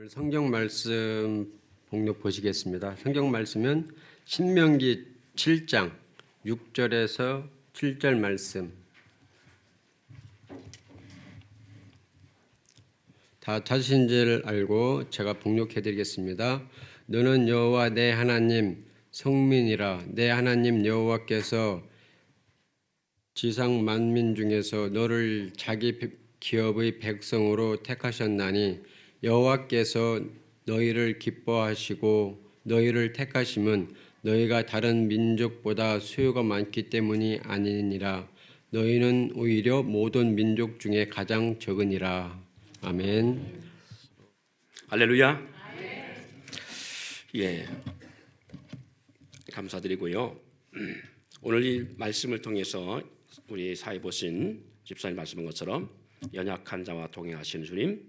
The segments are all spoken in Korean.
오늘 성경 말씀 복록 보시겠습니다. 성경 말씀은 신명기 7장 6절에서 7절 말씀. 다 찾으신 줄 알고 제가 복록해 드리겠습니다. 너는 여호와 내 하나님 성민이라. 내 하나님 여호와께서 지상 만민 중에서 너를 자기 기업의 백성으로 택하셨나니 여호와께서 너희를 기뻐하시고 너희를 택하심은 너희가 다른 민족보다 수요가 많기 때문이 아니니라. 너희는 오히려 모든 민족 중에 가장 적으니라. 아멘. 할렐루야. 예, 감사드리고요. 오늘 이 말씀을 통해서 우리 사회 보신 집사님 말씀한 것처럼 연약한 자와 동행하시는 주님,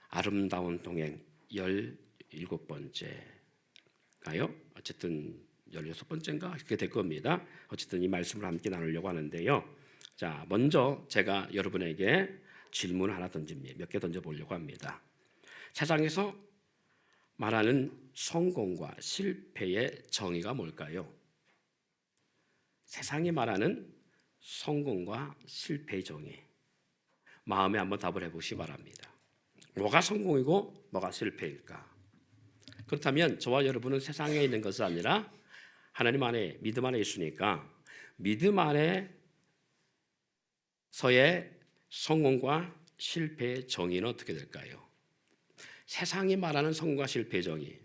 아름다운 동행 17번째가요. 어쨌든 16번째인가 그렇게 될 겁니다. 어쨌든 이 말씀을 함께 나누려고 하는데요. 자, 먼저 제가 여러분에게 질문 하나 던집니다. 몇 개 던져보려고 합니다. 세상에서 말하는 성공과 실패의 정의가 뭘까요? 세상이 말하는 성공과 실패의 정의, 마음에 한번 답을 해보시기 바랍니다. 뭐가 성공이고 뭐가 실패일까? 그렇다면 저와 여러분은 세상에 있는 것이 아니라 하나님 안에, 믿음 안에 있으니까 믿음 안에서의 성공과 실패의 정의는 어떻게 될까요? 세상이 말하는 성공과 실패의 정의,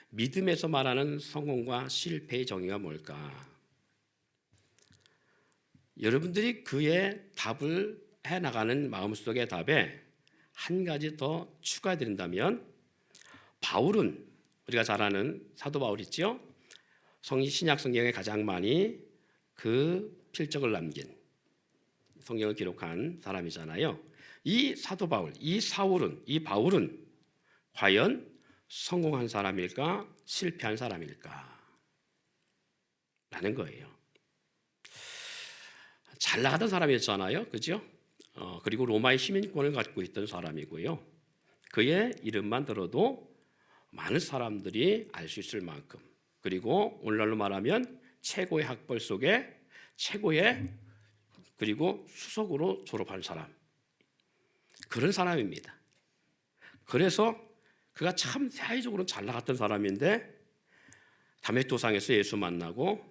믿음에서 말하는 성공과 실패의 정의가 뭘까? 여러분들이 그의 답을 해나가는 마음속의 답에 한 가지 더 추가해 드린다면, 바울은 우리가 잘 아는 사도 바울 있죠? 신약 성경에 가장 많이 그 필적을 남긴 성경을 기록한 사람이잖아요. 이 사도 바울, 이 바울은 과연 성공한 사람일까? 실패한 사람일까? 라는 거예요. 잘 나가던 사람이었잖아요. 그죠? 그리고 로마의 시민권을 갖고 있던 사람이고요. 그의 이름만 들어도 많은 사람들이 알 수 있을 만큼, 그리고 오늘날로 말하면 최고의 학벌 속에 최고의, 그리고 수석으로 졸업한 사람, 그런 사람입니다. 그래서 그가 참 사회적으로 잘 나갔던 사람인데 다메섹 도상에서 예수 만나고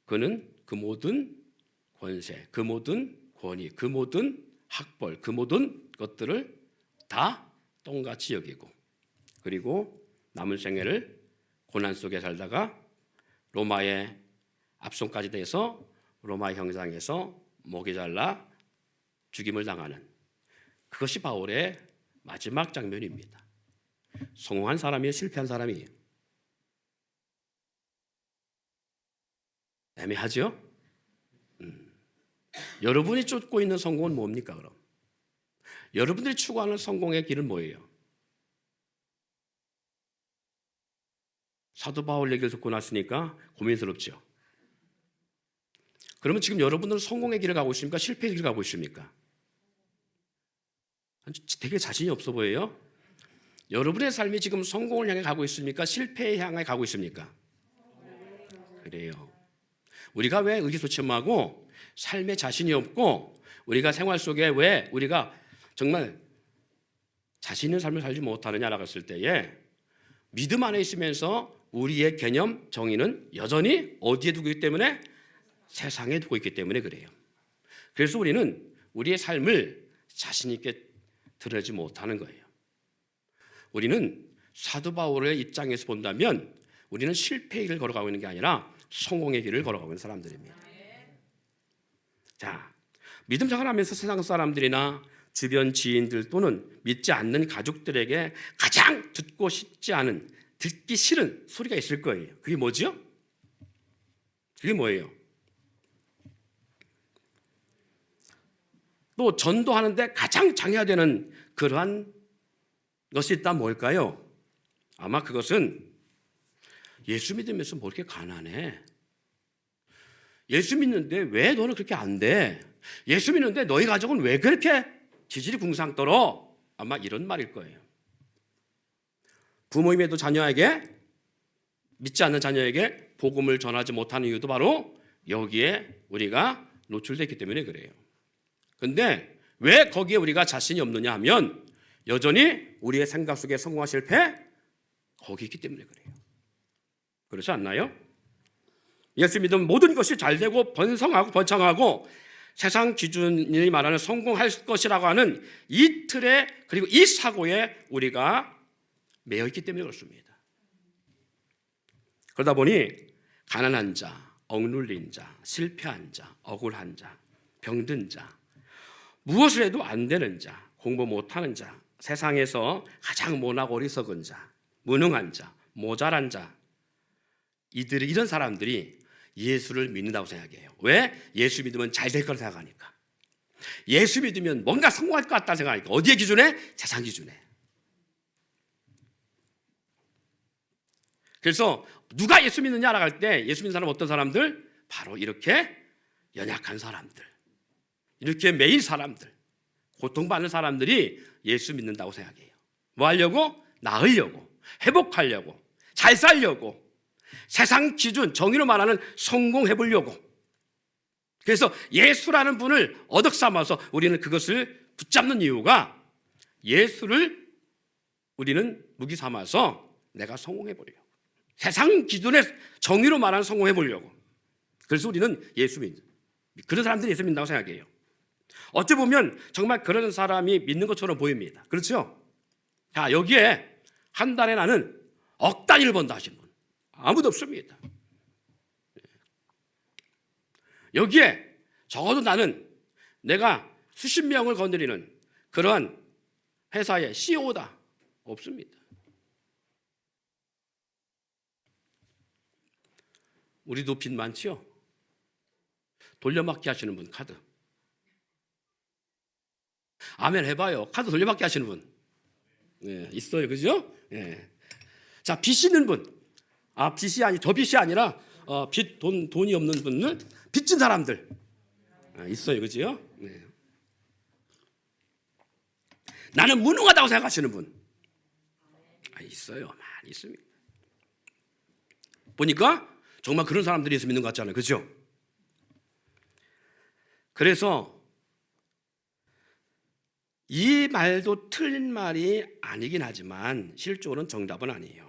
그는 그 모든 권세, 그 모든 권위, 그 모든 학벌, 그 모든 것들을 다 똥같이 여기고, 그리고 남은 생애를 고난 속에 살다가 로마의 압송까지 돼서 로마 형장에서 목이 잘라 죽임을 당하는, 그것이 바울의 마지막 장면입니다. 성공한 사람이에요, 실패한 사람이에요? 애매하죠? 여러분이 쫓고 있는 성공은 뭡니까 그럼? 여러분들이 추구하는 성공의 길은 뭐예요? 사도 바울 얘기를 듣고 났으니까 고민스럽죠. 그러면 지금 여러분들은 성공의 길을 가고 있습니까? 실패의 길을 가고 있습니까? 되게 자신이 없어 보여요. 여러분의 삶이 지금 성공을 향해 가고 있습니까? 실패에 향해 가고 있습니까? 그래요. 우리가 왜 의기소침하고 삶에 자신이 없고 우리가 생활 속에 왜 우리가 정말 자신 있는 삶을 살지 못하느냐라고 했을 때에, 믿음 안에 있으면서 우리의 개념, 정의는 여전히 어디에 두고 있기 때문에? 세상에 두고 있기 때문에 그래요. 그래서 우리는 우리의 삶을 자신 있게 드러내지 못하는 거예요. 우리는 사도 바울의 입장에서 본다면 우리는 실패의 길을 걸어가고 있는 게 아니라 성공의 길을 걸어가고 있는 사람들입니다. 자, 믿음 생활하면서 세상 사람들이나 주변 지인들 또는 믿지 않는 가족들에게 가장 듣기 싫은 소리가 있을 거예요. 그게 뭐죠? 그게 뭐예요? 또 전도하는데 가장 장애되는 그러한 것이 있다면 뭘까요? 아마 그것은 예수 믿으면서 뭐 이렇게 가난해? 예수 믿는데 왜 너는 그렇게 안 돼? 예수 믿는데 너희 가족은 왜 그렇게 지질이 궁상 떨어? 아마 이런 말일 거예요. 부모임에도 자녀에게, 믿지 않는 자녀에게 복음을 전하지 못하는 이유도 바로 여기에 우리가 노출됐기 때문에 그래요. 근데 왜 거기에 우리가 자신이 없느냐 하면 여전히 우리의 생각 속에 성공과 실패 거기 있기 때문에 그래요. 그렇지 않나요? 예수 믿으면 모든 것이 잘되고 번성하고 번창하고 세상 기준이 말하는 성공할 것이라고 하는 이 틀에, 그리고 이 사고에 우리가 매여 있기 때문에 그렇습니다. 그러다 보니 가난한 자, 억눌린 자, 실패한 자, 억울한 자, 병든 자, 무엇을 해도 안 되는 자, 공부 못하는 자, 세상에서 가장 모나고 어리석은 자, 무능한 자, 모자란 자, 이런 사람들이 예수를 믿는다고 생각해요. 왜? 예수 믿으면 잘 될 거라 생각하니까. 예수 믿으면 뭔가 성공할 것 같다 생각하니까. 어디의 기준에? 세상 기준에. 그래서 누가 예수 믿느냐라고 할 때 예수 믿는 사람은 어떤 사람들? 바로 이렇게 연약한 사람들, 이렇게 매일 사람들, 고통받는 사람들이 예수 믿는다고 생각해요. 뭐 하려고? 나으려고, 회복하려고, 잘 살려고, 세상 기준, 정의로 말하는 성공해 보려고. 그래서 예수라는 분을 얻어삼아서 우리는 그것을 붙잡는 이유가 예수를 우리는 무기 삼아서 내가 성공해 보려고, 세상 기준의 정의로 말하는 성공해 보려고. 그래서 우리는 예수 믿는, 그런 사람들이 예수 믿는다고 생각해요. 어찌 보면 정말 그런 사람이 믿는 것처럼 보입니다. 그렇죠? 자, 여기에 한 달에 나는 억 단위를 번다 하시는 분 아무도 없습니다. 여기에 적어도 나는 내가 수십 명을 건드리는 그러한 회사의 CEO다, 없습니다. 우리도 빚 많지요? 돌려막기 하시는 분, 카드. 아멘 해봐요. 카드 돌려받기 하시는 분. 네, 있어요. 그죠? 네. 자, 빚 있는 분. 저 빚이 아니라, 돈이 없는 분을 빚진 사람들. 있어요. 그죠? 네. 나는 무능하다고 생각하시는 분. 있어요. 많이 있습니다. 보니까 정말 그런 사람들이 예수 믿는 것 같잖아요. 그죠? 그래서 이 말도 틀린 말이 아니긴 하지만 실적으로는 정답은 아니에요.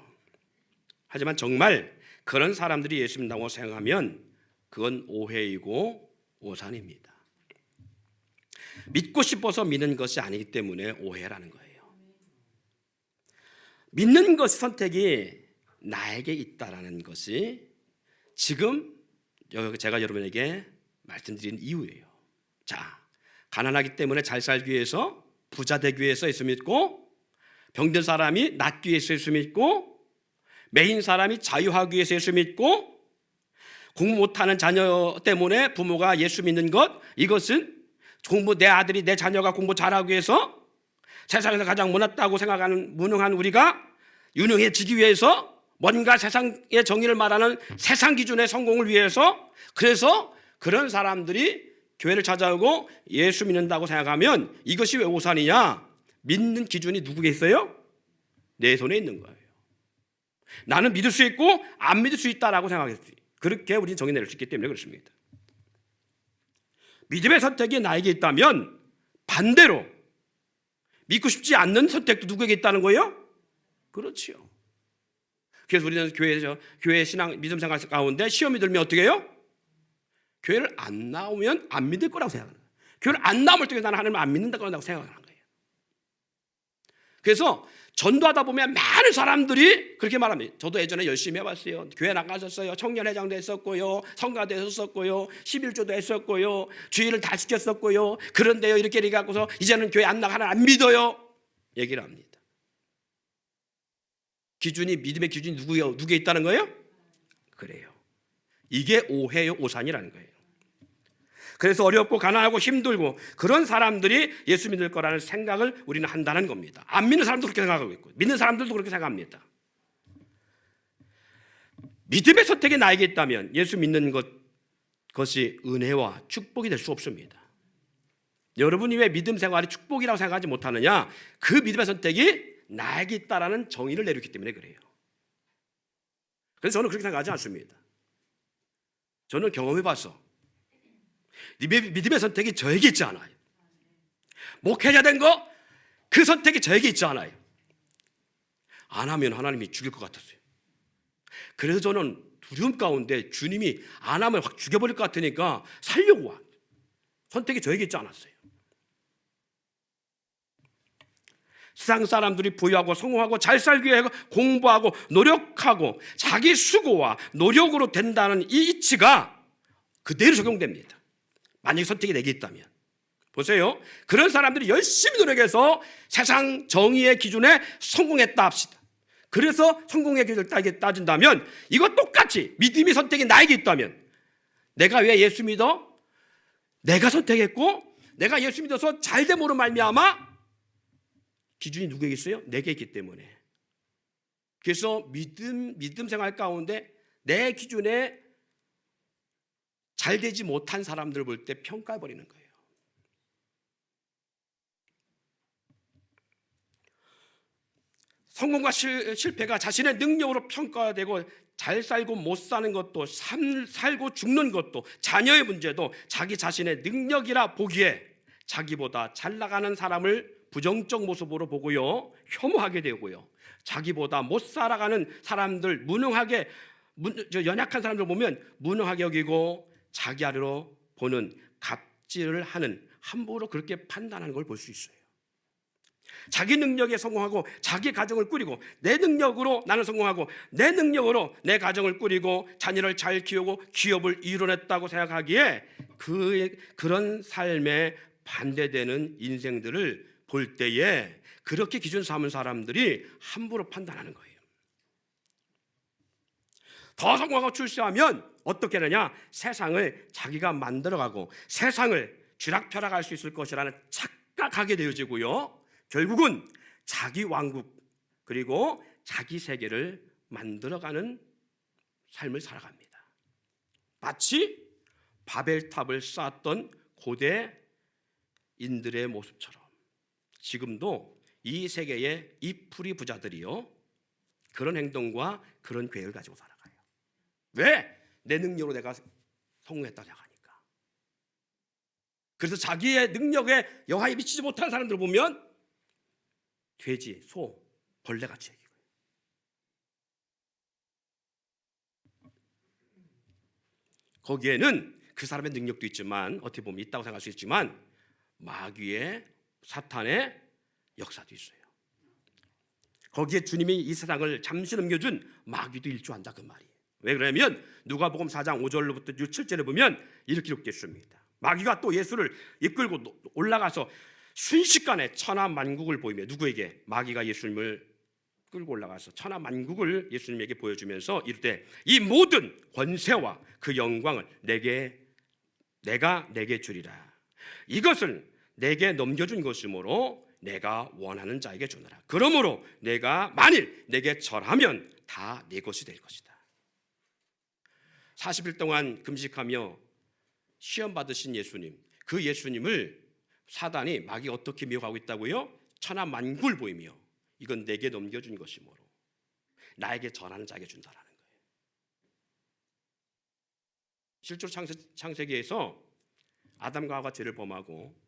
하지만 정말 그런 사람들이 예수 믿는다고 생각하면 그건 오해이고 오산입니다. 믿고 싶어서 믿는 것이 아니기 때문에 오해라는 거예요. 믿는 것이 선택이 나에게 있다라는 것이 지금 제가 여러분에게 말씀드린 이유예요. 자, 가난하기 때문에 잘 살기 위해서, 부자 되기 위해서 예수 믿고, 병든 사람이 낫기 위해서 예수 믿고, 매인 사람이 자유하기 위해서 예수 믿고, 공부 못하는 자녀 때문에 부모가 예수 믿는 것, 이것은 내 아들이, 내 자녀가 공부 잘하기 위해서, 세상에서 가장 못났다고 생각하는 무능한 우리가 유능해지기 위해서, 뭔가 세상의 정의를 말하는 세상 기준의 성공을 위해서, 그래서 그런 사람들이 교회를 찾아오고 예수 믿는다고 생각하면 이것이 왜 오산이냐? 믿는 기준이 누구게 있어요? 내 손에 있는 거예요. 나는 믿을 수 있고 안 믿을 수 있다라고 생각했어요. 그렇게 우리는 정의 내릴 수 있기 때문에 그렇습니다. 믿음의 선택이 나에게 있다면 반대로 믿고 싶지 않는 선택도 누구에게 있다는 거예요? 그렇지요. 그래서 우리는 교회 신앙 믿음 생활 가운데 시험이 들면 어떻게 해요? 교회를 안 나오면 안 믿을 거라고 생각하는 거예요. 교회를 안 나올 때 나는 하나님을 안 믿는다고 생각하는 거예요. 그래서 전도하다 보면 많은 사람들이 그렇게 말합니다. 저도 예전에 열심히 해봤어요. 교회 나가셨어요. 청년회장도 했었고요. 성가도 했었고요. 11조도 했었고요. 주일을 다 지켰었고요. 그런데요, 이렇게 얘기하고서 이제는 교회 안 나가, 하나님 안 믿어요. 얘기를 합니다. 믿음의 기준이 누구에 있다는 거예요? 그래요. 이게 오해요, 오산이라는 거예요. 그래서 어렵고 가난하고 힘들고 그런 사람들이 예수 믿을 거라는 생각을 우리는 한다는 겁니다. 안 믿는 사람도 그렇게 생각하고 있고 믿는 사람들도 그렇게 생각합니다. 믿음의 선택이 나에게 있다면 예수 믿는 것이 은혜와 축복이 될 수 없습니다. 여러분이 왜 믿음 생활이 축복이라고 생각하지 못하느냐? 그 믿음의 선택이 나에게 있다라는 정의를 내렸기 때문에 그래요. 그래서 저는 그렇게 생각하지 않습니다. 저는 경험해봐서 믿음의 선택이 저에게 있지 않아요. 목회자 된 거, 그 선택이 저에게 있지 않아요. 안 하면 하나님이 죽일 것 같았어요. 그래서 저는 두려움 가운데 주님이 안 하면 확 죽여버릴 것 같으니까 살려고 와. 선택이 저에게 있지 않았어요. 세상 사람들이 부유하고 성공하고 잘 살기 위해 공부하고 노력하고 자기 수고와 노력으로 된다는 이 이치가 그대로 적용됩니다. 만약에 선택이 내게 있다면. 보세요. 그런 사람들이 열심히 노력해서 세상 정의의 기준에 성공했다 합시다. 그래서 성공의 기준을 따진다면 이거 똑같이 믿음의 선택이 나에게 있다면 내가 왜 예수 믿어? 내가 선택했고 내가 예수 믿어서 잘됨으로 말미암아 기준이 누구에게 있어요? 내게 있기 때문에. 그래서 믿음 생활 가운데 내 기준에 잘 되지 못한 사람들을 볼 때 평가해버리는 거예요. 성공과 실패가 자신의 능력으로 평가되고 잘 살고 못 사는 것도 살고 죽는 것도 자녀의 문제도 자기 자신의 능력이라 보기에 자기보다 잘 나가는 사람을 부정적 모습으로 보고요, 혐오하게 되고요, 자기보다 못 살아가는 사람들, 연약한 사람들 보면 무능하게 여기고 자기 아래로 보는 갑질을 하는, 함부로 그렇게 판단하는 걸 볼 수 있어요. 자기 능력에 성공하고 자기 가정을 꾸리고 내 능력으로 나는 성공하고 내 능력으로 내 가정을 꾸리고 자녀를 잘 키우고 기업을 이뤄냈다고 생각하기에 그런 삶에 반대되는 인생들을 볼 때에 그렇게 기준 삼은 사람들이 함부로 판단하는 거예요. 더 성공하고 출세하면 어떻게 되냐? 세상을 자기가 만들어가고 세상을 쥐락펴락할 수 있을 것이라는 착각하게 되어지고요, 결국은 자기 왕국 그리고 자기 세계를 만들어가는 삶을 살아갑니다. 마치 바벨탑을 쌓았던 고대인들의 모습처럼 지금도 이 세계의 이풀이 부자들이요, 그런 행동과 그런 계획을 가지고 살아가요. 왜? 내 능력으로 내가 성공했다고 생각하니까. 그래서 자기의 능력에 여하에 미치지 못하는 사람들을 보면 돼지, 소, 벌레같이 여기고요. 거기에는 그 사람의 능력도 있지만 어떻게 보면 있다고 생각할 수 있지만 마귀의, 사탄의 역사도 있어요. 거기에 주님이 이 세상을 잠시 넘겨준 마귀도 일조한다 그 말이에요. 왜 그러냐면 누가복음 4장 5절로부터 7절에 보면 이렇게 기록됐습니다. 마귀가 또 예수를 이끌고 올라가서 순식간에 천하만국을 보이며, 누구에게? 마귀가 예수님을 끌고 올라가서 천하만국을 예수님에게 보여주면서 이르되 이 모든 권세와 그 영광을 내가 내게 주리라. 이것을 내게 넘겨준 것이므로 내가 원하는 자에게 주노라. 그러므로 내가 만일 내게 절하면 다 내 것이 될 것이다. 40일 동안 금식하며 시험 받으신 예수님, 그 예수님을 사단이, 마귀가 어떻게 미혹하고 있다고요? 천하만국을 보이며 이건 내게 넘겨준 것이므로 나에게 전하는 자에게 준다라는 거예요. 실제로 창세기에서 아담과 하와가 죄를 범하고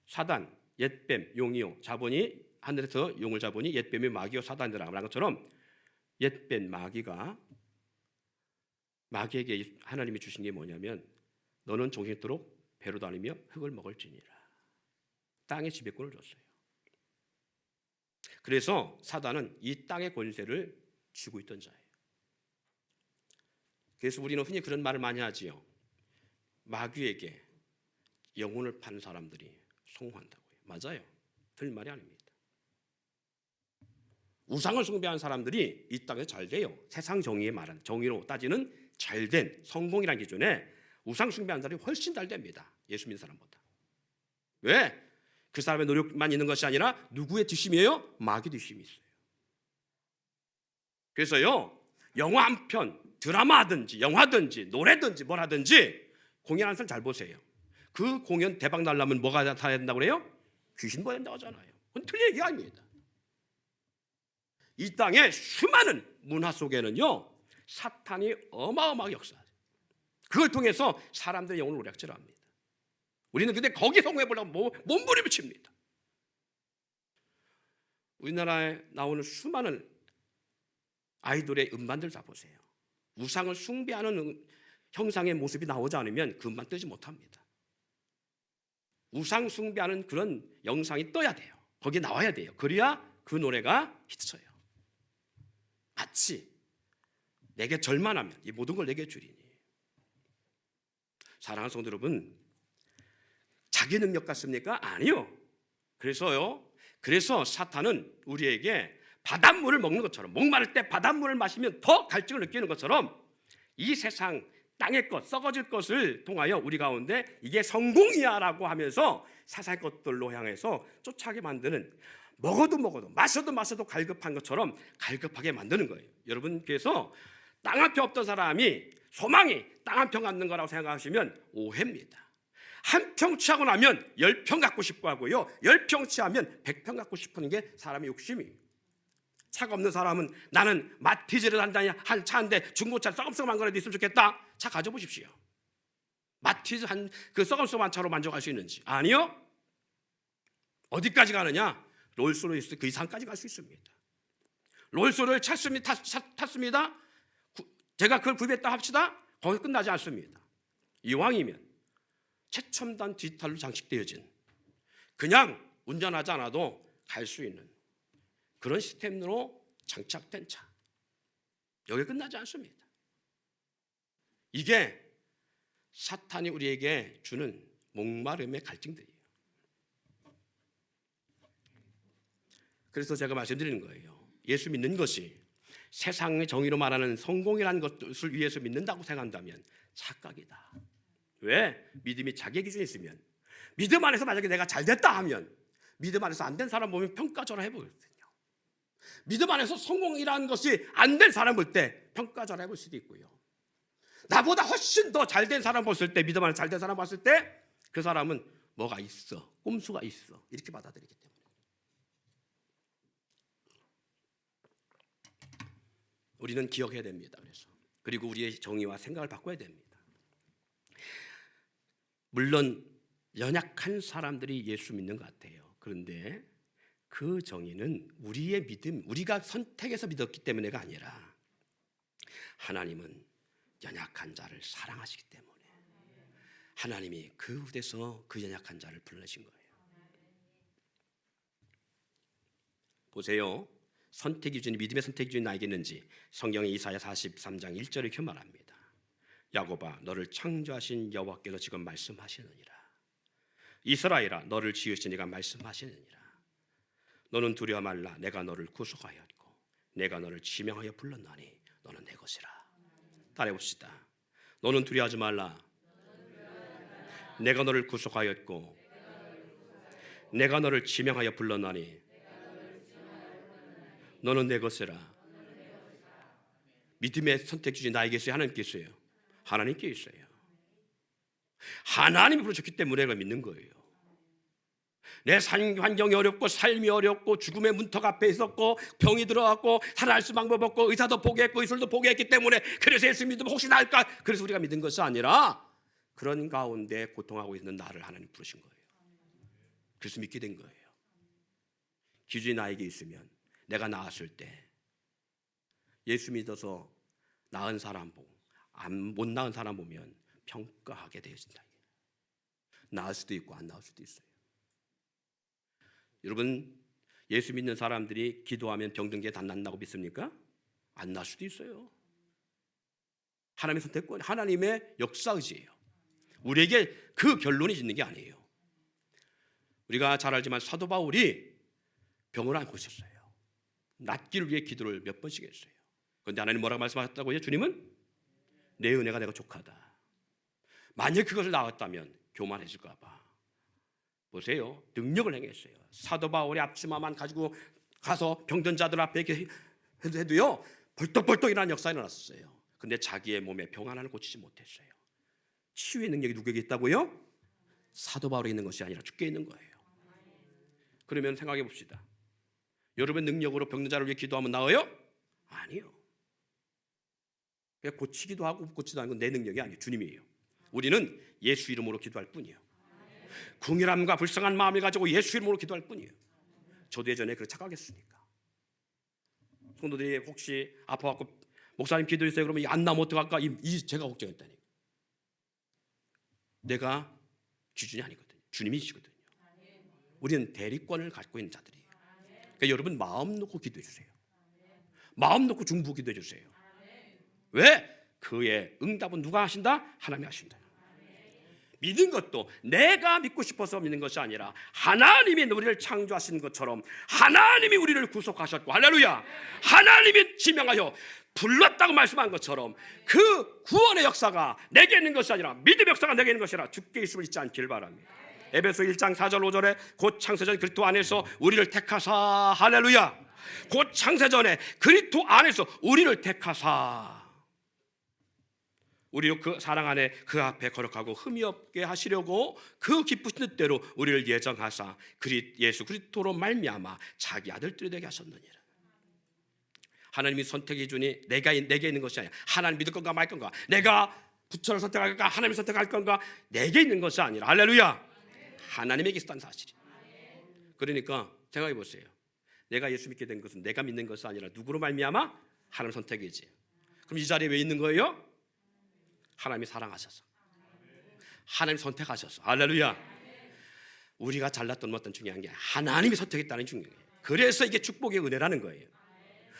사단, 옛뱀, 용이요, 자본이 하늘에서 용을 잡으니 옛뱀이 마귀요 사단이라 말한 것처럼 옛뱀 마귀가 마귀에게 하나님이 주신 게 뭐냐면 너는 종신토록 배로 다니며 흙을 먹을지니라. 땅의 지배권을 줬어요. 그래서 사단은 이 땅의 권세를 쥐고 있던 자예요. 그래서 우리는 흔히 그런 말을 많이 하지요. 마귀에게 영혼을 파는 사람들이 성공한다고요. 맞아요. 틀린 말이 아닙니다. 우상을 숭배하는 사람들이 이 땅에 잘 돼요. 세상 정의에 말하는, 정의로 따지는 잘된 성공이라는 기준에 우상 숭배하는 사람이 훨씬 잘 됩니다. 예수 믿는 사람보다. 왜? 그 사람의 노력만 있는 것이 아니라 누구의 뒷심이에요? 마귀 뒷심이 있어요. 그래서요, 영화 한 편, 드라마든지 영화든지 노래든지 뭘 하든지 공연하는 사람 잘 보세요. 그 공연 대박 날려면 뭐가 나타나야 된다고 그래요? 귀신 보여야 된다고 하잖아요. 그건 틀린 얘기 아닙니다. 이 땅의 수많은 문화 속에는요 사탄이 어마어마하게 역사하죠. 그걸 통해서 사람들의 영혼을 오락질합니다. 우리는 근데 거기에 성공해 보려고 몸부림칩니다. 우리나라에 나오는 수많은 아이돌의 음반들 다 보세요. 우상을 숭배하는 형상의 모습이 나오지 않으면 그 음반 뜨지 못합니다. 우상 숭배하는 그런 영상이 떠야 돼요. 거기에 나와야 돼요. 그래야 그 노래가 히트쳐요. 마치 내게 절만하면 이 모든 걸 내게 주리니. 사랑하는 성도 여러분, 자기 능력 같습니까? 아니요. 그래서 사탄은 우리에게 바닷물을 먹는 것처럼, 목마를 때 바닷물을 마시면 더 갈증을 느끼는 것처럼 이 세상 땅의 것, 썩어질 것을 통하여 우리 가운데 이게 성공이야 라고 하면서 세상의 것들로 향해서 쫓아가게 만드는, 먹어도 마셔도 갈급한 것처럼 갈급하게 만드는 거예요. 여러분께서 땅 한 평 없던 사람이 소망이 땅 한 평 갖는 거라고 생각하시면 오해입니다. 한 평 취하고 나면 10평 갖고 싶고 하고요, 10평 취하면 100평 갖고 싶은 게 사람의 욕심이에요. 차가 없는 사람은 나는 마티즈를 한다니 한 차인데 중고차 썩음썩음한 거라도 있으면 좋겠다. 차 가져보십시오. 마티즈 한 그 썩음썩음한 차로 만족할 수 있는지. 아니요. 어디까지 가느냐? 롤스로이스 그 이상까지 갈 수 있습니다. 롤스로이스 탔습니다. 제가 그걸 구입했다 합시다. 거기서 끝나지 않습니다. 이왕이면 최첨단 디지털로 장식되어진, 그냥 운전하지 않아도 갈 수 있는 그런 시스템으로 장착된 차, 여기 끝나지 않습니다. 이게 사탄이 우리에게 주는 목마름의 갈증들이에요. 그래서 제가 말씀드리는 거예요. 예수 믿는 것이 세상의 정의로 말하는 성공이라는 것을 위해서 믿는다고 생각한다면 착각이다. 왜? 믿음이 자기 기준에 있으면, 믿음 안에서 만약에 내가 잘됐다 하면 믿음 안에서 안 된 사람 보면 평가절하 해보거든요. 믿음 안에서 성공이라는 것이 안 된 사람 볼 때 평가절하 해볼 수도 있고요, 나보다 훨씬 더 잘된 사람 봤을 때, 믿음 안에서 잘된 사람 봤을 때 그 사람은 뭐가 있어, 꼼수가 있어, 이렇게 받아들이기 때문에 우리는 기억해야 됩니다. 그리고 우리의 정의와 생각을 바꿔야 됩니다. 물론 연약한 사람들이 예수 믿는 것 같아요. 그런데 그 정의는 우리의 믿음, 우리가 선택해서 믿었기 때문에가 아니라 하나님은 연약한 자를 사랑하시기 때문에 하나님이 그 후대에서 그 연약한 자를 불러내신 거예요. 보세요. 선택 기준이, 믿음의 선택 기준이 나에게 있는지 성경의 이사야 43장 1절에 이렇게 말합니다. 야곱아, 너를 창조하신 여호와께서 지금 말씀하시느니라. 이스라엘아, 너를 지으신 이가 말씀하시느니라. 너는 두려워 말라. 내가 너를 구속하였고 내가 너를 지명하여 불렀나니 너는 내 것이라. 따라해봅시다. 너는 두려워하지 말라. 내가 너를 구속하였고 내가 너를 지명하여 불렀나니 너는 내 것이라. 믿음의 선택 기준이 나에게 있어요? 하나님께 있어요? 하나님께 있어요. 하나님이 부르셨기 때문에 내가 믿는 거예요. 내 삶 환경이 어렵고 삶이 어렵고 죽음의 문턱 앞에 있었고 병이 들어왔고 살아날 수 방법 없고 의사도 포기했고 의술도 포기했기 때문에 그래서 예수 믿으면 혹시 나을까? 그래서 우리가 믿은 것이 아니라 그런 가운데 고통하고 있는 나를 하나님 부르신 거예요. 그래서 믿게 된 거예요. 기준이 나에게 있으면 내가 나았을 때 예수 믿어서 나은 사람 보고 못 나은 사람 보면 평가하게 되어진다. 나을 수도 있고 안 나을 수도 있어요. 여러분, 예수 믿는 사람들이 기도하면 병든 게 다 낫다고 믿습니까? 안 날 수도 있어요. 하나님의 선택권, 하나님의 역사 의지예요. 우리에게 그 결론이 있는 게 아니에요. 우리가 잘 알지만 사도 바울이 병을 앓고 있었어요. 낫기를 위해 기도를 몇 번씩 했어요. 그런데 하나님 뭐라고 말씀하셨다고요? 주님은 내 은혜가 내가 족하다. 만약 그것을 나왔다면 교만해질까 봐. 보세요. 능력을 행했어요. 사도 바울의 앞치마만 가지고 가서 병든 자들 앞에 이렇게 해도요, 벌떡벌떡 일어나는 역사가 일어났었어요. 근데 자기의 몸에 병 하나를 고치지 못했어요. 치유의 능력이 누구에게 있다고요? 사도 바울에 있는 것이 아니라 주께 있는 거예요. 그러면 생각해 봅시다. 여러분의 능력으로 병든 자를 위해 기도하면 나아요? 아니요. 그냥 고치기도 하고 고치도 않고 내 능력이 아니에요. 주님이에요. 우리는 예수 이름으로 기도할 뿐이에요. 궁일함과 불쌍한 마음을 가지고 예수 이름으로 기도할 뿐이에요. 저도 예전에 그렇게 착각했으니까. 성도들이 혹시 아파갖고 목사님 기도해주세요 그러면 안 나면 어떡할까? 제가 걱정했다니. 내가 기준이 아니거든요. 주님이시거든요. 우리는 대리권을 갖고 있는 자들이에요. 그러니까 여러분 마음 놓고 기도해 주세요. 마음 놓고 중보 기도해 주세요. 왜? 그의 응답은 누가 하신다? 하나님이 하신다. 믿는 것도 내가 믿고 싶어서 믿는 것이 아니라 하나님이 우리를 창조하신 것처럼 하나님이 우리를 구속하셨고, 할렐루야, 하나님이 지명하여 불렀다고 말씀한 것처럼 그 구원의 역사가 내게 있는 것이 아니라 믿음의 역사가 내게 있는 것이 아니라 주께 있음을 잊지 않길 바랍니다. 에베소 1장 4절 5절에 곧 창세전 그리스도 안에서 우리를 택하사, 할렐루야, 곧 창세전에 그리스도 안에서 우리를 택하사 우리로 그 사랑 안에 그 앞에 거룩하고 흠이 없게 하시려고 그 기쁘신 뜻대로 우리를 예정하사 예수 그리스도로 말미암아 자기 아들들이 되게 하셨느니라. 하나님이 선택의 기준이 내게 있는 것이 아니라 하나님 믿을 건가 말 건가, 내가 부처를 선택할 건가 하나님을 선택할 건가, 내게 있는 것이 아니라, 할렐루야, 하나님에게 있다는 사실이에요. 그러니까 생각해 보세요. 내가 예수 믿게 된 것은 내가 믿는 것이 아니라 누구로 말미암아? 하나님 선택이지. 그럼 이 자리에 왜 있는 거예요? 하나님이 사랑하셔서, 하나님이 선택하셔서, 할렐루야. 우리가 잘났던 어떤 중요한 게 하나님이 선택했다는 게 중요해요. 그래서 이게 축복의 은혜라는 거예요.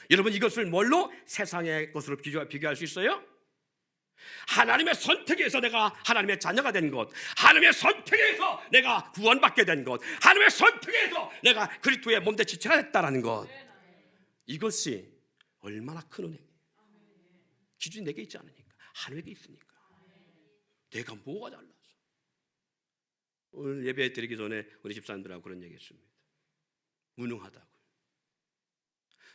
여러분 이것을 뭘로? 세상의 것으로 비교할 수 있어요? 하나님의 선택에서 내가 하나님의 자녀가 된 것, 하나님의 선택에서 내가 구원받게 된 것, 하나님의 선택에서 내가 그리스도의 몸된 지체가 됐다는 것, 이것이 얼마나 큰 은혜예요. 기준이 내게 있지 않으니까, 하나님에게 있으니까. 내가 뭐가 잘났어? 오늘 예배 드리기 전에 우리 집사님들하고 그런 얘기했습니다. 무능하다고.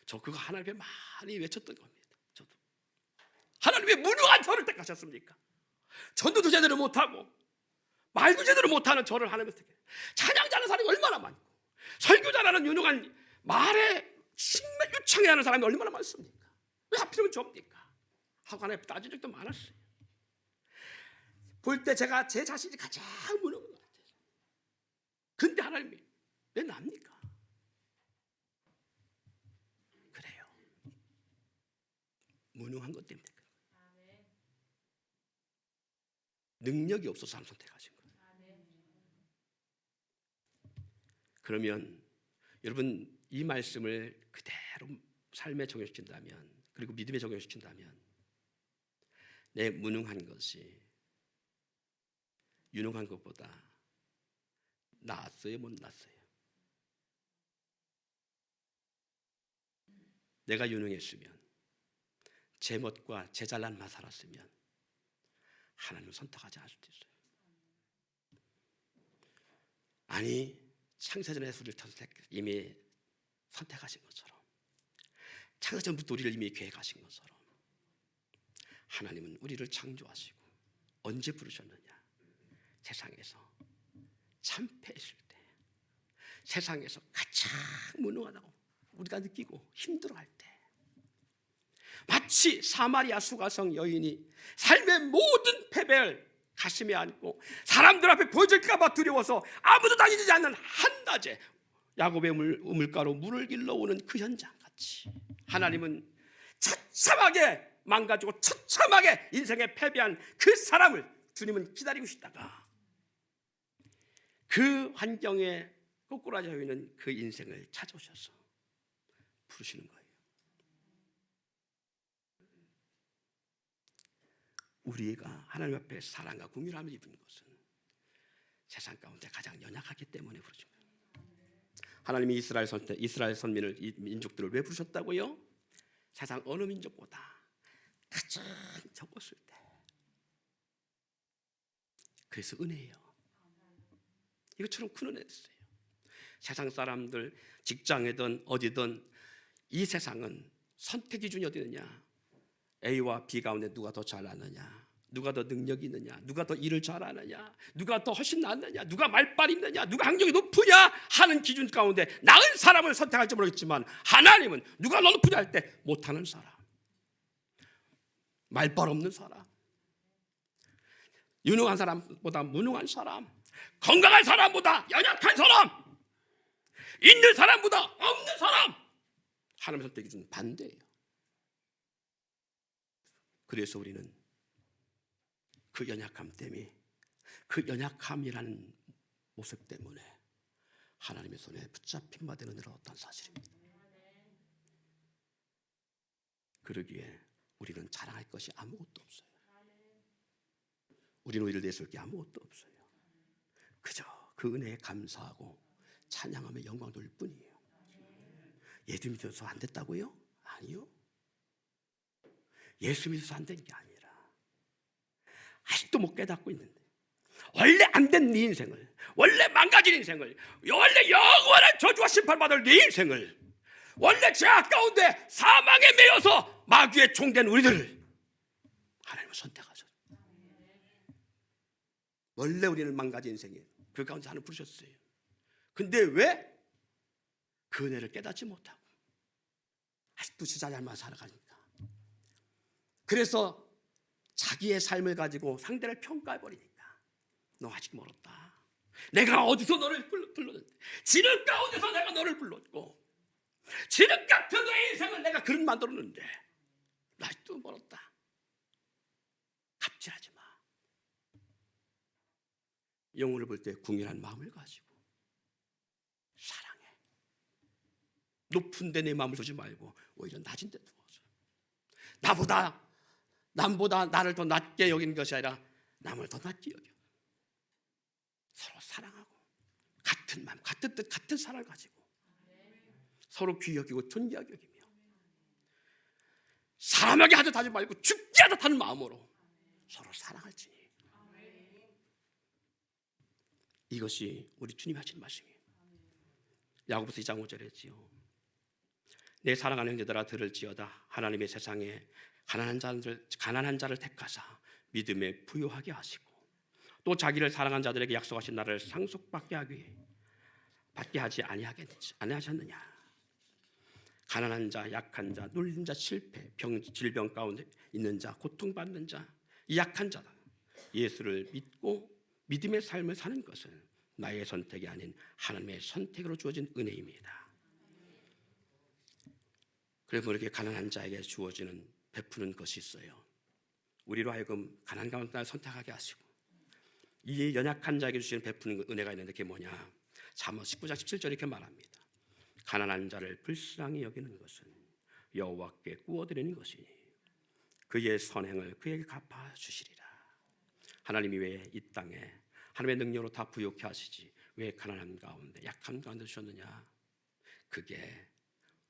저 그거 하나님 앞에 많이 외쳤던 겁니다. 저도 하나님 왜 무능한 저를 택하셨습니까? 전도도 제대로 못하고 말도 제대로 못하는 저를 하나님 택해. 찬양 잘하는 사람이 얼마나 많고 설교 잘하는 유능한 말에 정말 유창해하는 사람이 얼마나 많습니까? 왜 하필이면 접니까? 하고 하나님 따진 적도 많았어요. 볼 때 제가 제 자신이 가장 무능한 것 같아요. 근데 하나님이 왜 납니까? 그래요. 무능한 것 때문에. 능력이 없어서 하나님 선택하신 거예요. 그러면 여러분 이 말씀을 그대로 삶에 적용시킨다면, 그리고 믿음에 적용시킨다면, 내 무능한 것이 유능한 것보다 낫어요, 못 낫어요? 내가 유능했으면, 제 멋과 제 잘난만 살았으면 하나님을 선택하지 않을 수도 있어요. 아니, 창세전에서 우리를 이미 선택하신 것처럼, 창세전부터 우리를 이미 계획하신 것처럼 하나님은 우리를 창조하시고 언제 부르셨느냐? 세상에서 참패했을 때, 세상에서 가장 무능하다고 우리가 느끼고 힘들어할 때, 마치 사마리아 수가성 여인이 삶의 모든 패배를 가슴에 안고 사람들 앞에 보여질까 봐 두려워서 아무도 다니지 않는 한낮에 야곱의 우물가로 물을 길러오는 그 현장 같이 하나님은 처참하게 망가지고 처참하게 인생에 패배한 그 사람을 주님은 기다리고 있다가 그 환경에 꼬꾸라져 있는 그 인생을 찾아오셔서 부르시는 거예요. 우리가 하나님 앞에 사랑과 긍휼함을 입은 것은 세상 가운데 가장 연약하기 때문에 부르신 거예요. 하나님이 이스라엘 선민을, 이 민족들을 왜 부르셨다고요? 세상 어느 민족보다 가장 적었을 때. 그래서 은혜예요. 이것처럼 큰 은혜였어요. 세상 사람들 직장이든 어디든 이 세상은 선택 기준이 어디 있느냐? A와 B 가운데 누가 더 잘났느냐, 누가 더 능력이 있느냐, 누가 더 일을 잘하느냐, 누가 더 훨씬 낫느냐, 누가 말빨이 있느냐, 누가 학력이 높으냐 하는 기준 가운데 나은 사람을 선택할지 모르겠지만 하나님은 누가 너 높으냐 할 때 못하는 사람, 말빨 없는 사람, 유능한 사람보다 무능한 사람, 건강한 사람보다 연약한 사람, 있는 사람보다 없는 사람, 하나님의 선택 기준 반대예요. 그래서 우리는 그 연약함 때문에, 그 연약함이라는 모습 때문에 하나님의 손에 붙잡힌 바 되는 일을 얻었다는 사실입니다. 그러기에 우리는 자랑할 것이 아무것도 없어요. 우리는 우리를 내세울 게 아무것도 없어요. 그저 그 은혜에 감사하고 찬양하며 영광 돌릴 뿐이에요. 예수 믿어서 안 됐다고요? 아니요. 예수 믿어서 안 된 게 아니라 아직도 못 깨닫고 있는데, 원래 안 된 네 인생을, 원래 망가진 인생을, 원래 영원한 저주와 심판받을 네 인생을, 원래 죄악 가운데 사망에 매여서 마귀의 종된 우리들을 하나님은 선택하셨어요. 원래 우리는 망가진 인생이에요. 그 가운데 하나님 부르셨어요. 근데 왜? 그 은혜를 깨닫지 못하고 아직도 지자잘만 살아가니까. 그래서 자기의 삶을 가지고 상대를 평가해버리니까 너 아직 멀었다. 내가 어디서 너를 불렀는데, 지름 가운데서 내가 너를 불렀고, 지름 같은 너의 인생을 내가 그릇 만들었는데 나 아직도 멀었다. 갑질하지 마. 영혼을 볼 때 궁일한 마음을 가지고 사랑해. 높은 데 내 마음을 두지 말고 오히려 낮은 데 두어서, 남보다 나를 더 낮게 여기는 것이 아니라 남을 더 낮게 여겨. 서로 사랑하고 같은 마음, 같은 뜻, 같은 사랑을 가지고 서로 귀히 여기고 존귀하게 여기며 사람에게 하듯 하지 말고 죽게 하듯 하는 마음으로 서로 사랑할지니. 이것이 우리 주님이 하신 말씀이에요. 야고보서 2장 5절에 했지요. 내 사랑하는 형제들아 들을지어다. 하나님의 세상에 가난한 자를 택하사 믿음에 부요하게 하시고, 또 자기를 사랑한 자들에게 약속하신 나라를 상속받게 하지 아니하셨느냐. 가난한 자, 약한 자, 눌린 자, 실패, 질병 가운데 있는 자, 고통받는 자, 이 약한 자다. 예수를 믿고 믿음의 삶을 사는 것은 나의 선택이 아닌 하나님의 선택으로 주어진 은혜입니다. 그래서 이렇게 가난한 자에게 주어지는 베푸는 것이 있어요. 우리로 하여금 가난 가운데 선택하게 하시고, 이 연약한 자에게 주시는 베푸는 은혜가 있는데 그게 뭐냐? 잠언 19장 17절에 이렇게 말합니다. 가난한 자를 불쌍히 여기는 것은 여호와께 구워드리는 것이니 그의 선행을 그에게 갚아주시리라. 하나님이 왜 이 땅에 하나님의 능력으로 다 부욕해 하시지 왜 가난한 가운데, 약한 가운데 주셨느냐? 그게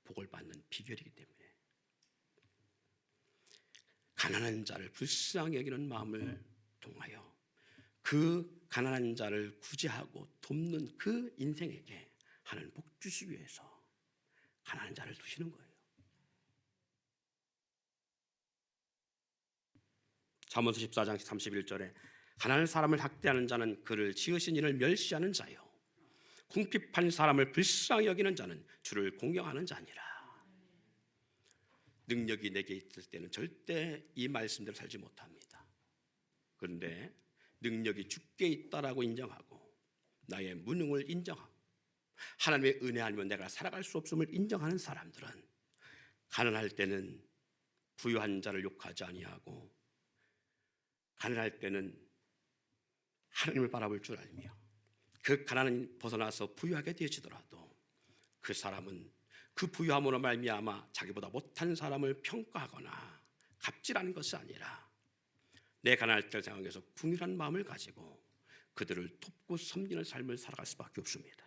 복을 받는 비결이기 때문에 가난한 자를 불쌍히 여기는 마음을 통하여 그 가난한 자를 구제하고 돕는 그 인생에게 하나님 복 주시기 위해서 가난한 자를 두시는 거예요. 잠언서 14장 31절에 가난한 사람을 학대하는 자는 그를 지으신 이를 멸시하는 자요, 궁핍한 사람을 불쌍히 여기는 자는 주를 공경하는 자니라. 능력이 내게 있을 때는 절대 이 말씀대로 살지 못합니다. 그런데 능력이 주께 있다라고 인정하고 나의 무능을 인정하고 하나님의 은혜 아니면 내가 살아갈 수 없음을 인정하는 사람들은 가난할 때는 부유한 자를 욕하지 아니하고, 가난할 때는 하나님을 바라볼 줄 알며, 그 가난을 벗어나서 부유하게 되어지더라도 그 사람은 그 부유함으로 말미암아 자기보다 못한 사람을 평가하거나 갑질하는 것이 아니라 내 가난할 때를 생각해서 궁일한 마음을 가지고 그들을 돕고 섬기는 삶을 살아갈 수밖에 없습니다.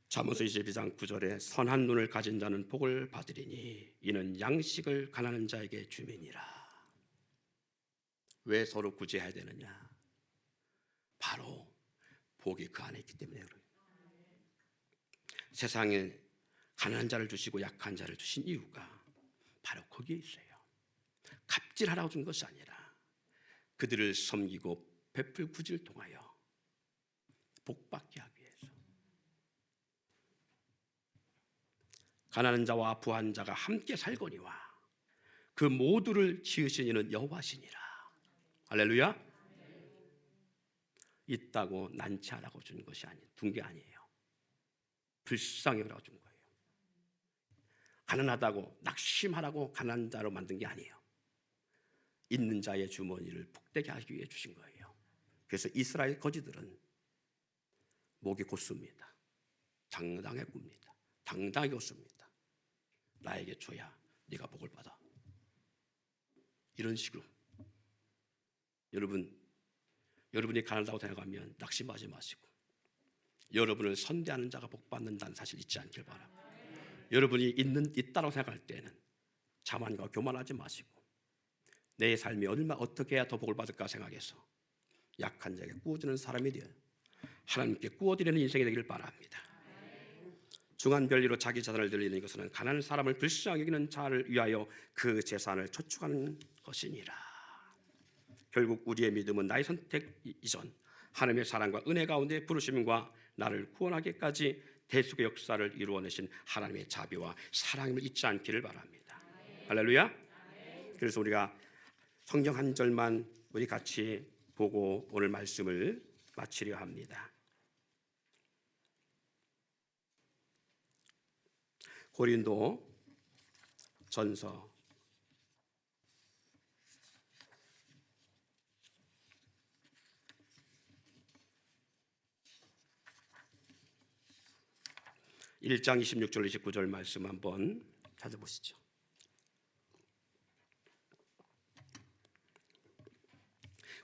잠언서 22장 9절에 선한 눈을 가진 자는 복을 받으리니 이는 양식을 가난한 자에게 주민이라. 왜 서로 구제해야 되느냐? 바로 복이 그 안에 있기 때문에 그래요. 세상에 가난한 자를 주시고 약한 자를 주신 이유가 바로 거기에 있어요. 갑질하라고 준 것이 아니라 그들을 섬기고 베풀 구지를 통하여 복받게 하기 위해서. 가난한 자와 부한 자가 함께 살거니와 그 모두를 지으신 이는 여호와시니라. 할렐루야. 있다고 난치하라고 준 것이 둔 게 아니에요. 불쌍히 여기라고 준 거예요. 가난하다고 낙심하라고 가난한 자로 만든 게 아니에요. 있는 자의 주머니를 복되게 하기 위해 주신 거예요. 그래서 이스라엘 거지들은 목이 곧습니다. 당당하게 굽니다. 당당하게 웃습니다. 나에게 줘야 네가 복을 받아. 이런 식으로. 여러분이 가난하다고 생각하면 낙심하지 마시고 여러분을 선대하는 자가 복받는다는 사실 잊지 않길 바랍니다. 여러분이 있다고 생각할 때는 자만과 교만하지 마시고 내 삶이 어떻게 해야 더 복을 받을까 생각해서 약한 자에게 구워주는 사람이 되어 하나님께 구워드리는 인생이 되길 바랍니다. 중한 별리로 자기 재산을 늘리는 것은 가난한 사람을 불쌍히 여기는 자를 위하여 그 재산을 저축하는 것이니라. 결국 우리의 믿음은 나의 선택 이전 하나님의 사랑과 은혜 가운데 부르심과 나를 구원하기까지 대속의 역사를 이루어내신 하나님의 자비와 사랑을 잊지 않기를 바랍니다. 할렐루야. 그래서 우리가 성경 한 절만 우리 같이 보고 오늘 말씀을 마치려 합니다. 고린도 전서 1장 26절 29절 말씀 한번 찾아보시죠.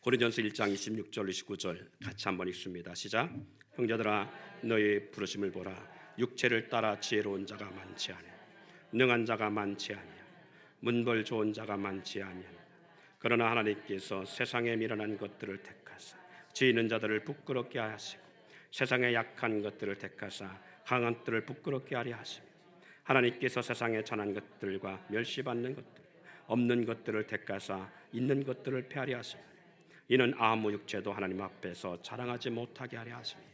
고린도전서 1장 26절 29절 같이 한번 읽습니다. 시작. 형제들아 너희 부르심을 보라. 육체를 따라 지혜로운 자가 많지 아니하며 능한 자가 많지 아니하며 문벌 좋은 자가 많지 아니하며 그러나 하나님께서 세상에 미련한 것들을 택하사 지혜 있는 자들을 부끄럽게 하시고 세상에 약한 것들을 택하사 강한 것들을 부끄럽게 하려 하시며 하나님께서 세상에 전한 것들과 멸시받는 것들 없는 것들을 택하사 있는 것들을 폐하려 하시며 이는 아무 육체도 하나님 앞에서 자랑하지 못하게 하려 하십니다.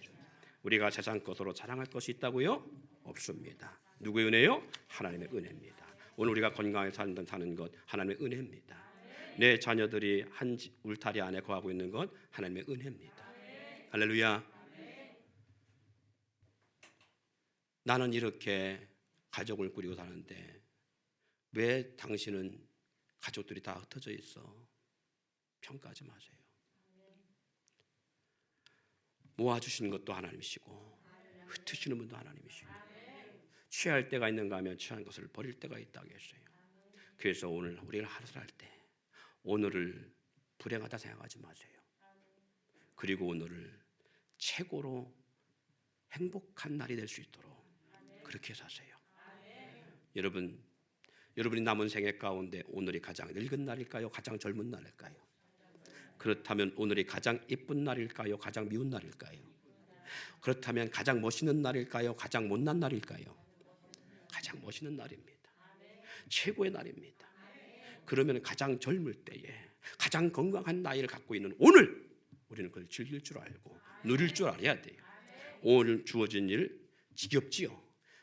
우리가 세상 것으로 자랑할 것이 있다고요? 없습니다. 누구의 은혜요? 하나님의 은혜입니다. 오늘 우리가 건강하게 사는 것 하나님의 은혜입니다. 내 자녀들이 한 울타리 안에 거하고 있는 것 하나님의 은혜입니다. 할렐루야. 나는 이렇게 가족을 꾸리고 사는데 왜 당신은 가족들이 다 흩어져 있어? 평가하지 마세요. 모아주시는 것도 하나님이시고 흩으시는 분도 하나님이시고 취할 때가 있는가 하면 취한 것을 버릴 때가 있다고 했어요. 그래서 오늘 우리가 하루 살 때 오늘을 불행하다 생각하지 마세요. 그리고 오늘을 최고로 행복한 날이 될 수 있도록 그렇게 사세요. 여러분이 남은 생애 가운데 오늘이 가장 늙은 날일까요? 가장 젊은 날일까요? 그렇다면 오늘이 가장 예쁜 날일까요? 가장 미운 날일까요? 그렇다면 가장 멋있는 날일까요? 가장 못난 날일까요? 가장 멋있는 날입니다. 최고의 날입니다. 그러면 가장 젊을 때에 가장 건강한 나이를 갖고 있는 오늘 우리는 그걸 즐길 줄 알고 누릴 줄 알아야 돼요. 오늘 주어진 일 지겹지요.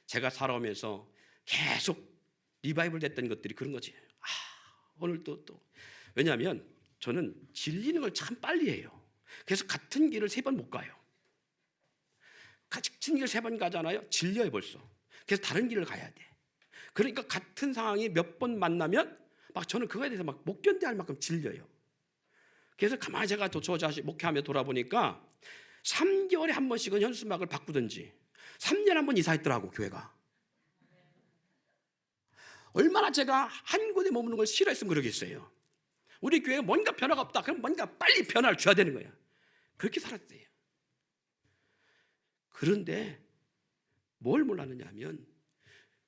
제가 살아오면서 계속 리바이벌 됐던 것들이 그런 거지. 오늘 또 왜냐하면 저는 질리는 걸 참 빨리 해요. 그래서 같은 길을 3번 못 가요. 같은 길을 3번 가잖아요. 질려요 벌써. 그래서 다른 길을 가야 돼. 그러니까 같은 상황이 몇 번 만나면 막 저는 그거에 대해서 막 못 견뎌할 만큼 질려요. 그래서 가만히 제가 저자식 목회하며 돌아보니까 3개월에 한 번씩은 현수막을 바꾸든지 3년에 한 번 이사했더라고 교회가. 얼마나 제가 한 곳에 머무는 걸 싫어했으면 그러겠어요. 우리 교회가 뭔가 변화가 없다. 그럼 뭔가 빨리 변화를 줘야 되는 거야. 그렇게 살았대요. 그런데 뭘 몰랐느냐 하면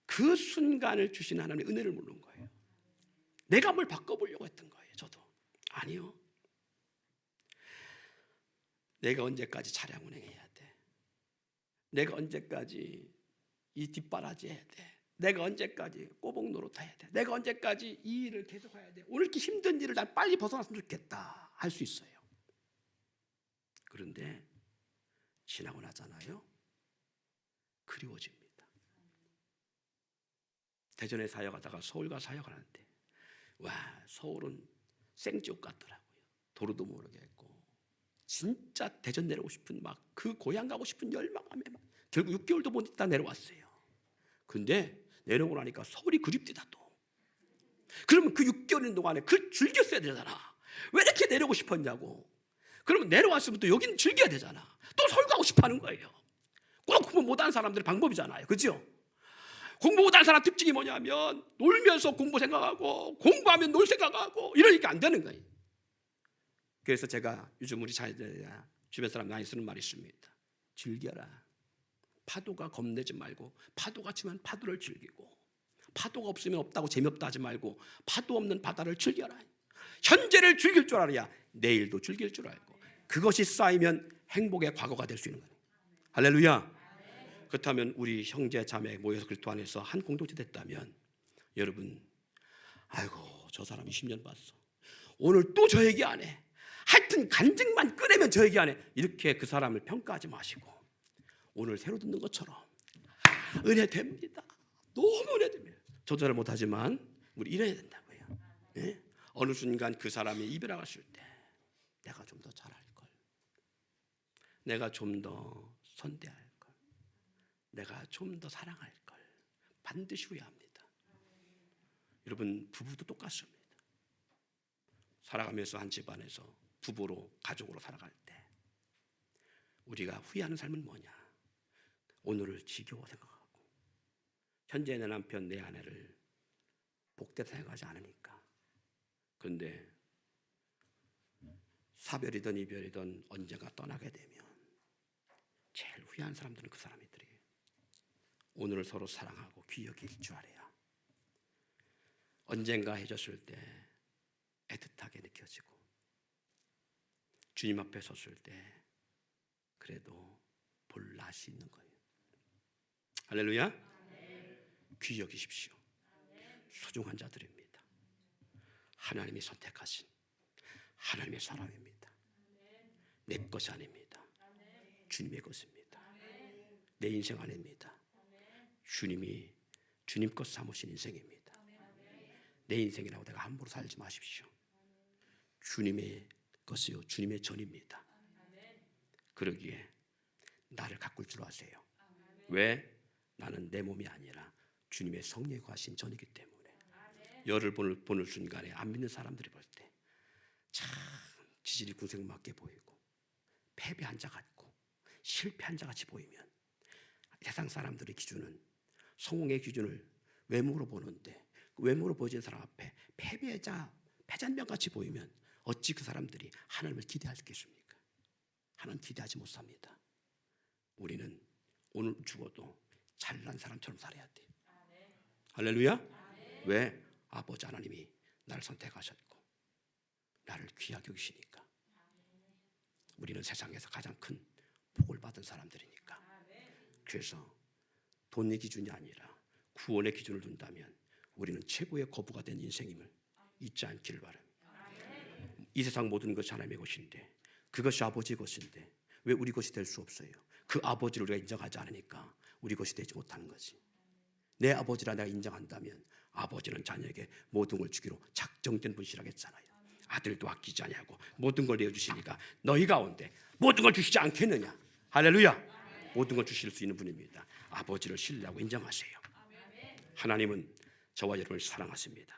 그 순간을 주신 하나님의 은혜를 모르는 거예요. 내가 뭘 바꿔보려고 했던 거예요. 저도 아니요. 내가 언제까지 차량 운행해야 돼? 내가 언제까지 이 뒷바라지 해야 돼? 내가 언제까지 꼬복 노릇해야 돼? 내가 언제까지 이 일을 계속해야 돼? 오늘 이렇게 힘든 일을 난 빨리 벗어났으면 좋겠다 할 수 있어요. 그런데 지나고 나잖아요. 그리워집니다. 대전에 사역하다가 서울 가서 사역을 하는데 와, 서울은 생지옥 같더라고요. 도로도 모르겠고 진짜 대전 내려오고 싶은 막 그 고향 가고 싶은 열망함에 막 결국 6개월도 못 있다 내려왔어요. 근데 내려오고 나니까 서울이 그립디다 또. 그러면 그 6개월 동안에 그 즐겼어야 되잖아. 왜 이렇게 내려오고 싶었냐고. 그러면 내려왔으면 또 여기는 즐겨야 되잖아. 또 서울 가고 싶어하는 거예요. 꼭 공부 못하는 사람들의 방법이잖아요. 그렇죠? 공부 못하는 사람 특징이 뭐냐면 놀면서 공부 생각하고 공부하면 놀 생각하고 이러니까 안 되는 거예요. 그래서 제가 요즘 우리 자녀들 주변 사람 많이 쓰는 말이 있습니다. 즐겨라. 파도가 겁내지 말고 파도가 치면 파도를 즐기고 파도가 없으면 없다고 재미없다 하지 말고 파도 없는 바다를 즐겨라. 현재를 즐길 줄 알아야 내일도 즐길 줄 알고 그것이 쌓이면 행복의 과거가 될 수 있는 거예요. 할렐루야. 그렇다면 우리 형제 자매 모여서 그리스도 안에서 한 공동체 됐다면 여러분 아이고 저 사람 20년 봤어. 오늘 또 저 얘기 안 해. 하여튼 간증만 꺼내면 저 얘기 안 해. 이렇게 그 사람을 평가하지 마시고 오늘 새로 듣는 것처럼 은혜 됩니다. 너무 은혜 됩니다. 저도 잘 못하지만 우리 이래야 된다고요. 네? 어느 순간 그 사람이 이별하갔을 때 내가 좀 더 잘할 걸, 내가 좀 더 선대할 걸, 내가 좀 더 사랑할 걸 반드시 후회합니다. 여러분 부부도 똑같습니다. 살아가면서 한 집안에서 부부로 가족으로 살아갈 때 우리가 후회하는 삶은 뭐냐? 오늘을 지겨워 생각하고 현재 내 남편 내 아내를 복되다 생각하지 않으니까. 그런데 사별이든 이별이든 언젠가 떠나게 되면 제일 후회한 사람들은 그 사람들이에요. 오늘을 서로 사랑하고 귀히 여길 줄 알아야 언젠가 헤어졌을 때 애틋하게 느껴지고 주님 앞에 섰을 때 그래도 볼 낯이 있는 거예요. 할렐루야. 귀히 여기십시오. 소중한 자들입니다. 하나님이 선택하신 하나님의 사람입니다. 내 것이 아닙니다. 주님의 것입니다. 내 인생 아닙니다. 주님이 주님 것 삼으신 인생입니다. 내 인생이라고 내가 함부로 살지 마십시오. 주님의 것이요 주님의 전입니다. 그러기에 나를 가꿀 줄 아세요. 왜? 나는 내 몸이 아니라 주님의 성령이 하신 전이기 때문에. 열을 보는 순간에 안 믿는 사람들이 볼 때 참 지질이 구색맞게 보이고 패배한 자 같고 실패한 자 같이 보이면 세상 사람들의 기준은 성공의 기준을 외모로 보는데 그 외모로 보여진 사람 앞에 패잔병같이 보이면 어찌 그 사람들이 하나님을 기대할 수 있겠습니까? 하나님 기대하지 못 삽니다. 우리는 오늘 죽어도 잘난 사람처럼 살아야 돼요. 할렐루야. 왜? 아버지 하나님이 나를 선택하셨고 나를 귀하게 여기시니까. 우리는 세상에서 가장 큰 복을 받은 사람들이니까. 그래서 돈의 기준이 아니라 구원의 기준을 둔다면 우리는 최고의 거부가 된 인생임을 잊지 않기를 바랍니다. 이 세상 모든 것이 하나님의 것인데 그것이 아버지의 것인데 왜 우리 것이 될 수 없어요? 그 아버지를 우리가 인정하지 않으니까 우리 것이 되지 못하는 거지. 내 아버지라 내가 인정한다면 아버지는 자녀에게 모든 걸 주기로 작정된 분이시라고 했잖아요. 아들도 아끼지 아니하고 모든 걸 내어주시니까 너희 가운데 모든 걸 주시지 않겠느냐. 할렐루야. 모든 걸 주실 수 있는 분입니다. 아버지를 신뢰하고 인정하세요. 하나님은 저와 여러분을 사랑하십니다.